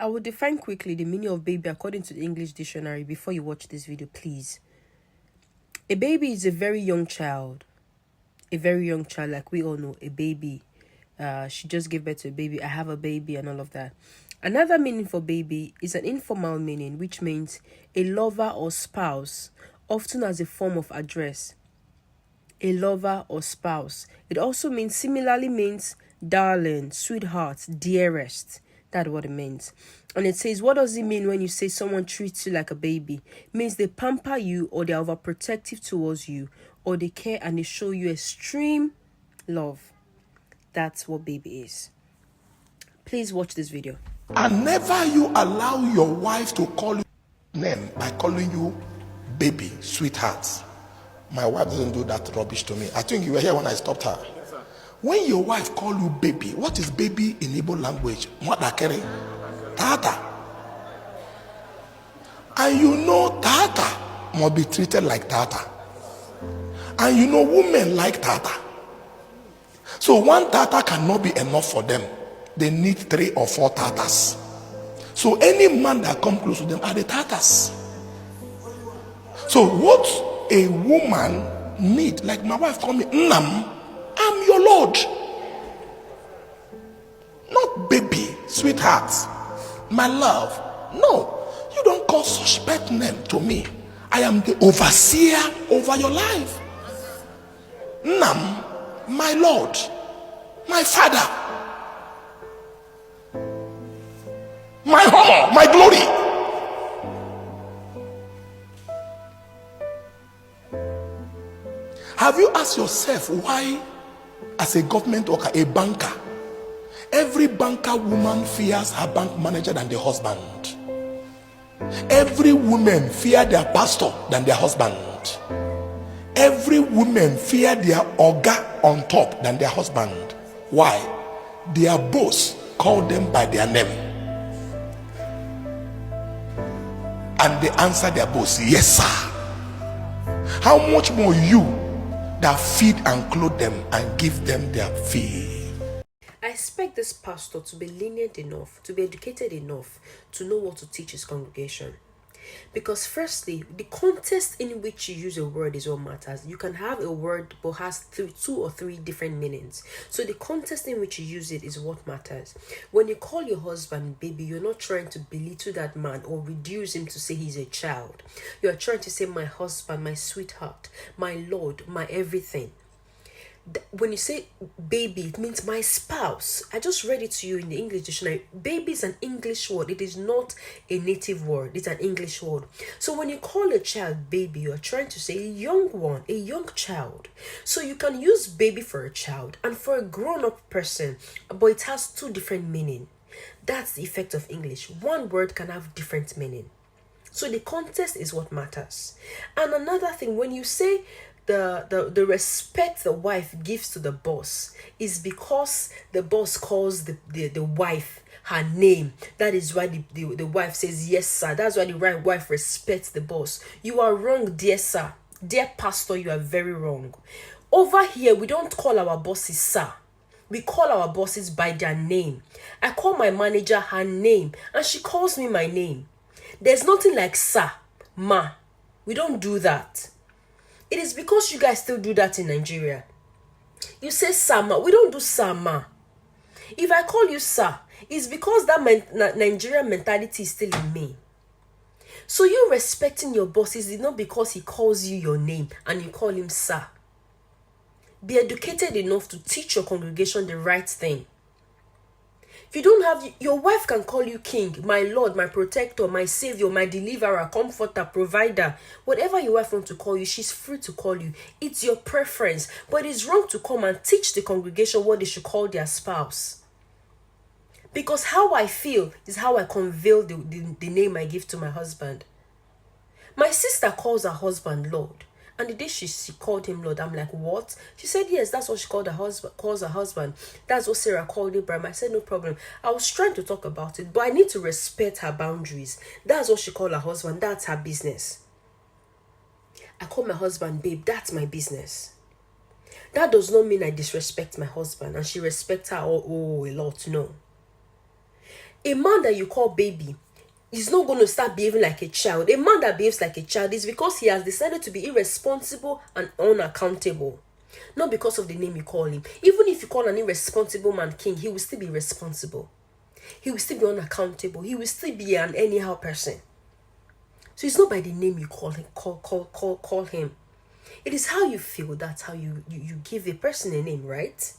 I will define quickly the meaning of baby according to the English dictionary before you watch this video, please. A baby is a very young child. A very young child, like we all know, a baby. She just gave birth to a baby. I have a baby and all of that. Another meaning for baby is an informal meaning, which means a lover or spouse, often as a form of address. A lover or spouse. It also similarly means darling, sweetheart, dearest. That's what it means. And it says, what does it mean when you say someone treats you like a baby? It means they pamper you, or they're overprotective towards you, or they care and they show you extreme love. That's what baby is. Please watch this video. And never you allow your wife to call you name by calling you baby, sweetheart. My wife doesn't do that rubbish to me. I think you were here when I stopped her. Yes, when your wife call you baby, what is baby in Igbo language? Mwadakere, tata. And you know tata must be treated like tata. And you know women like tata. So one tata cannot be enough for them. They need 3 or 4 tatas. So any man that come close to them are the tatas. So what a woman need, like my wife call me Nnam, I'm your Lord. Not baby, sweetheart, my love. No, you don't call such pet name to me. I am the overseer over your life. Nnam, my Lord, my Father, my honor, my glory. Have you asked yourself why, as a government worker, a banker, every banker woman fears her bank manager than the husband? Every woman fear their pastor than their husband. Every woman fear their oga on top than their husband. Why? Their boss call them by their name. And they answer their boss, yes sir. How much more you that feed and clothe them and give them their fee? I expect this pastor to be lenient enough, to be educated enough to know what to teach his congregation. Because firstly, the context in which you use a word is what matters. You can have a word but has 2 or 3 different meanings. So the context in which you use it is what matters. When you call your husband baby, you're not trying to belittle that man or reduce him to say he's a child. You're trying to say my husband, my sweetheart, my Lord, my everything. When you say baby, it means my spouse. I just read it to you in the English dictionary. Baby is an English word. It is not a native word. It's an English word. So when you call a child baby, you are trying to say a young one, a young child. So you can use baby for a child and for a grown-up person, but it has 2 different meanings. That's the effect of English. One word can have different meaning. So the context is what matters. And another thing, when you say the respect the wife gives to the boss is because the boss calls the wife her name. That is why the wife says yes sir. That's why the right wife respects the boss. You are wrong, dear sir. Dear pastor, you are very wrong. Over here, we don't call our bosses sir. We call our bosses by their name. I call my manager her name and she calls me my name. There's nothing like sir, ma. We don't do that. It is because you guys still do that in Nigeria. You say sama. We don't do sama. If I call you sir, it's because that Nigerian mentality is still in me. So you respecting your bosses is not because he calls you your name and you call him sir. Be educated enough to teach your congregation the right thing. You don't have, your wife can call you king, my Lord, my protector, my savior, my deliverer, comforter, provider. Whatever your wife wants to call you, she's free to call you. It's your preference. But it's wrong to come and teach the congregation what they should call their spouse. Because how I feel is how I convey the name I give to my husband. My sister calls her husband Lord. And the day she called him Lord, I'm like, what? She said, yes, that's what she called her husband, calls her husband. That's what Sarah called Abraham. I said, no problem. I was trying to talk about it, but I need to respect her boundaries. That's what she called her husband. That's her business. I call my husband babe. That's my business. That does not mean I disrespect my husband and she respects her a lot. No. A man that you call baby is not going to start behaving like a child. A man that behaves like a child is because he has decided to be irresponsible and unaccountable. Not because of the name you call him. Even if you call an irresponsible man king, he will still be responsible. He will still be unaccountable. He will still be an anyhow person. So it's not by the name you call him. Call him. It is how you feel. That's how you give a person a name, right?